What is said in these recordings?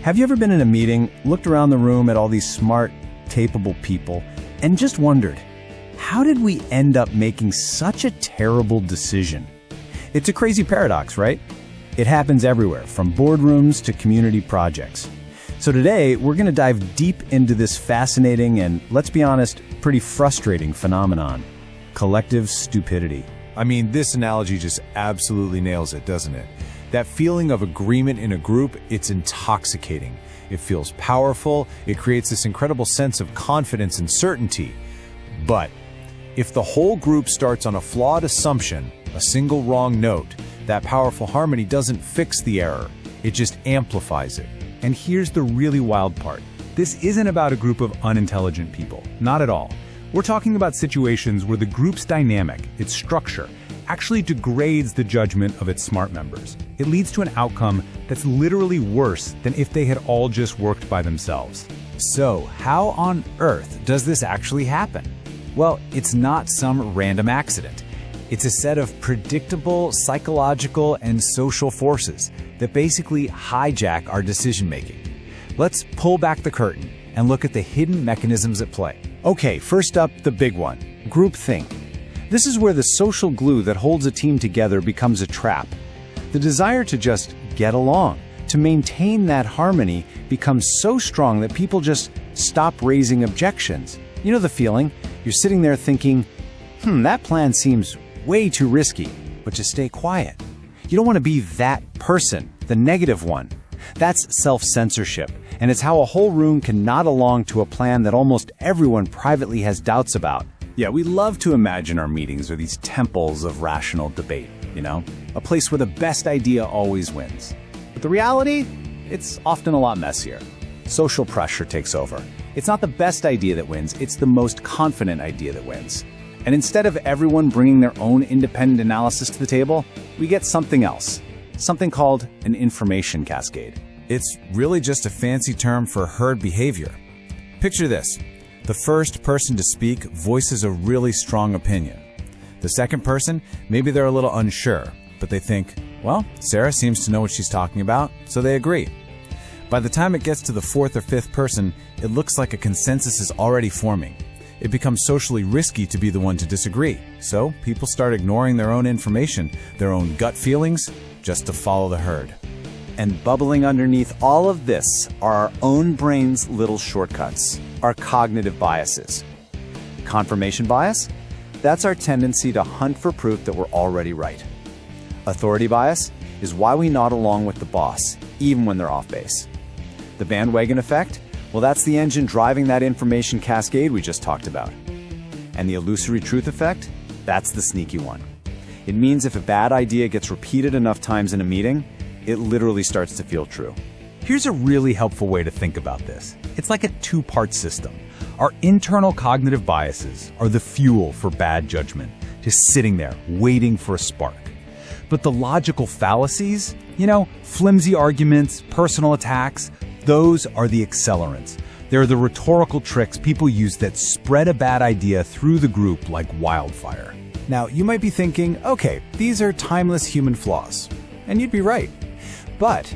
Have you ever been in a meeting, looked around the room at all these smart, capable people, and just wondered, how did we end up making such a terrible decision? It's a crazy paradox, right? It happens everywhere, from boardrooms to community projects. So today, we're going to dive deep into this fascinating and, let's be honest, pretty frustrating phenomenon: collective stupidity. I mean, this analogy just absolutely nails it, doesn't it? That feeling of agreement in a group, it's intoxicating. It feels powerful. It creates this incredible sense of confidence and certainty. But if the whole group starts on a flawed assumption, a single wrong note, that powerful harmony doesn't fix the error. It just amplifies it. And here's the really wild part. This isn't about a group of unintelligent people. Not at all. We're talking about situations where the group's dynamic, its structure, actually degrades the judgment of its smart members. It leads to an outcome that's literally worse than if they had all just worked by themselves. So, how on earth does this actually happen? Well, it's not some random accident. It's a set of predictable psychological and social forces that basically hijack our decision-making. Let's pull back the curtain and look at the hidden mechanisms at play. Okay, first up, the big one: groupthink. This is where the social glue that holds a team together becomes a trap. The desire to just get along, to maintain that harmony, becomes so strong that people just stop raising objections. You know the feeling? You're sitting there thinking, that plan seems way too risky, but just stay quiet. You don't want to be that person, the negative one. That's self-censorship, and it's how a whole room can nod along to a plan that almost everyone privately has doubts about. Yeah, we love to imagine our meetings are these temples of rational debate, a place where the best idea always wins. But the reality? It's often a lot messier. Social pressure takes over. It's not the best idea that wins, it's the most confident idea that wins. And instead of everyone bringing their own independent analysis to the table, we get something else, something called an information cascade. It's really just a fancy term for herd behavior. Picture this. The first person to speak voices a really strong opinion. The second person, maybe they're a little unsure, but they think, well, Sarah seems to know what she's talking about, so they agree. By the time it gets to the fourth or fifth person, it looks like a consensus is already forming. It becomes socially risky to be the one to disagree, so people start ignoring their own information, their own gut feelings, just to follow the herd. And bubbling underneath all of this are our own brain's little shortcuts, our cognitive biases. Confirmation bias? That's our tendency to hunt for proof that we're already right. Authority bias is why we nod along with the boss, even when they're off base. The bandwagon effect? Well, that's the engine driving that information cascade we just talked about. And the illusory truth effect? That's the sneaky one. It means if a bad idea gets repeated enough times in a meeting, it literally starts to feel true. Here's a really helpful way to think about this. It's like a two-part system. Our internal cognitive biases are the fuel for bad judgment, just sitting there, waiting for a spark. But the logical fallacies, flimsy arguments, personal attacks, those are the accelerants. They're the rhetorical tricks people use that spread a bad idea through the group like wildfire. Now, you might be thinking, okay, these are timeless human flaws. And you'd be right. But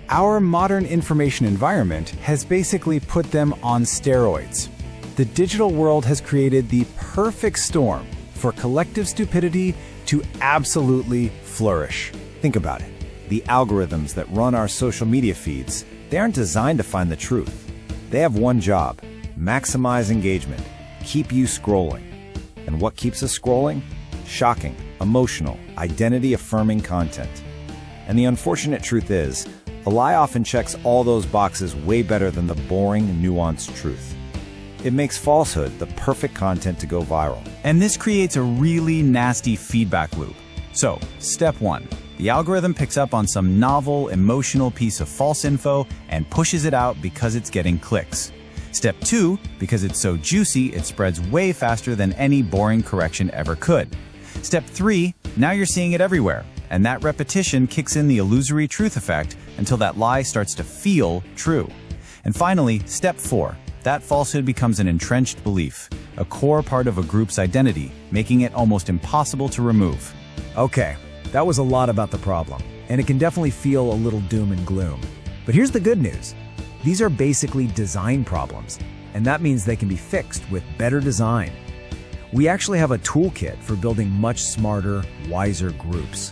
our modern information environment has basically put them on steroids. The digital world has created the perfect storm for collective stupidity to absolutely flourish. Think about it. The algorithms that run our social media feeds, they aren't designed to find the truth. They have one job: maximize engagement, keep you scrolling. And what keeps us scrolling? Shocking, emotional, identity-affirming content. And the unfortunate truth is, a lie often checks all those boxes way better than the boring, nuanced truth. It makes falsehood the perfect content to go viral. And this creates a really nasty feedback loop. So, step one. The algorithm picks up on some novel, emotional piece of false info and pushes it out because it's getting clicks. Step two, because it's so juicy, it spreads way faster than any boring correction ever could. Step three, now you're seeing it everywhere, and that repetition kicks in the illusory truth effect until that lie starts to feel true. And finally, step four, that falsehood becomes an entrenched belief, a core part of a group's identity, making it almost impossible to remove. Okay. That was a lot about the problem, and it can definitely feel a little doom and gloom. But here's the good news. These are basically design problems, and that means they can be fixed with better design. We actually have a toolkit for building much smarter, wiser groups.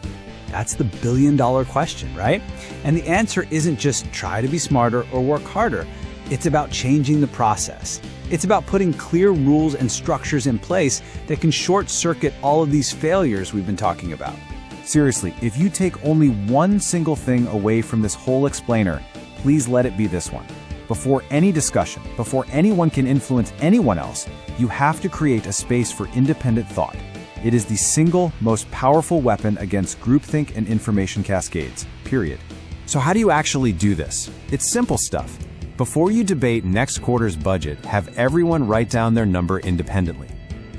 That's the billion-dollar question, right? And the answer isn't just try to be smarter or work harder. It's about changing the process. It's about putting clear rules and structures in place that can short-circuit all of these failures we've been talking about. Seriously, if you take only one single thing away from this whole explainer, please let it be this one. Before any discussion, before anyone can influence anyone else, you have to create a space for independent thought. It is the single most powerful weapon against groupthink and information cascades, period. So how do you actually do this? It's simple stuff. Before you debate next quarter's budget, have everyone write down their number independently.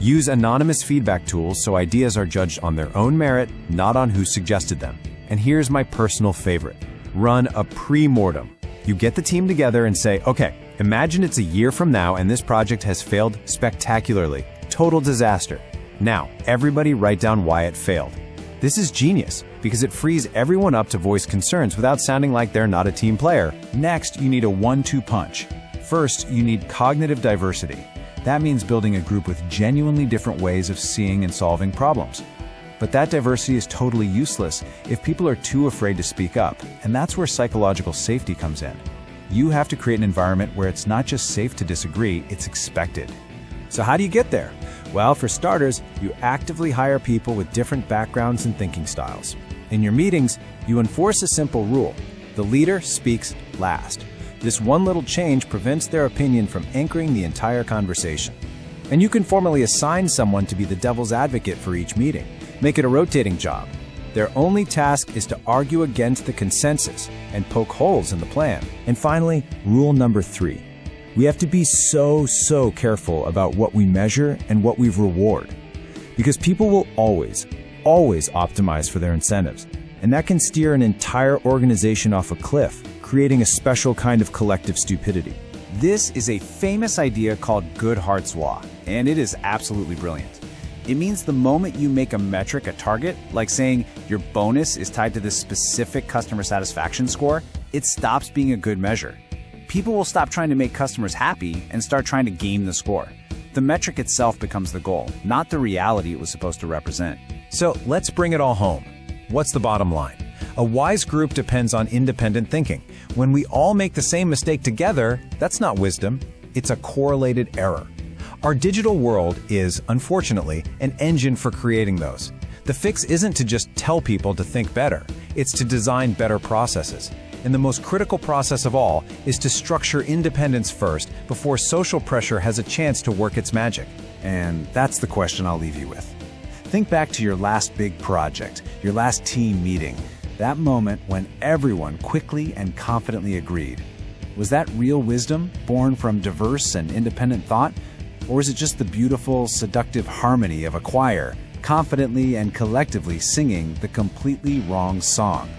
Use anonymous feedback tools so ideas are judged on their own merit, not on who suggested them. And here's my personal favorite. Run a pre-mortem. You get the team together and say, okay, imagine it's a year from now and this project has failed spectacularly. Total disaster. Now, everybody write down why it failed. This is genius because it frees everyone up to voice concerns without sounding like they're not a team player. Next, you need a 1-2 punch. First, you need cognitive diversity. That means building a group with genuinely different ways of seeing and solving problems. But that diversity is totally useless if people are too afraid to speak up, and that's where psychological safety comes in. You have to create an environment where it's not just safe to disagree, it's expected. So how do you get there? Well, for starters, you actively hire people with different backgrounds and thinking styles. In your meetings, you enforce a simple rule. The leader speaks last. This one little change prevents their opinion from anchoring the entire conversation. And you can formally assign someone to be the devil's advocate for each meeting. Make it a rotating job. Their only task is to argue against the consensus and poke holes in the plan. And finally, rule number 3. We have to be so careful about what we measure and what we reward. Because people will always optimize for their incentives. And that can steer an entire organization off a cliff, creating a special kind of collective stupidity. This is a famous idea called Goodhart's Law, and it is absolutely brilliant. It means the moment you make a metric a target, like saying your bonus is tied to this specific customer satisfaction score, it stops being a good measure. People will stop trying to make customers happy and start trying to game the score. The metric itself becomes the goal, not the reality it was supposed to represent. So let's bring it all home. What's the bottom line? A wise group depends on independent thinking. When we all make the same mistake together, that's not wisdom, it's a correlated error. Our digital world is, unfortunately, an engine for creating those. The fix isn't to just tell people to think better, it's to design better processes. And the most critical process of all is to structure independence first before social pressure has a chance to work its magic. And that's the question I'll leave you with. Think back to your last big project, your last team meeting, that moment when everyone quickly and confidently agreed. Was that real wisdom, born from diverse and independent thought? Or is it just the beautiful, seductive harmony of a choir, confidently and collectively singing the completely wrong song?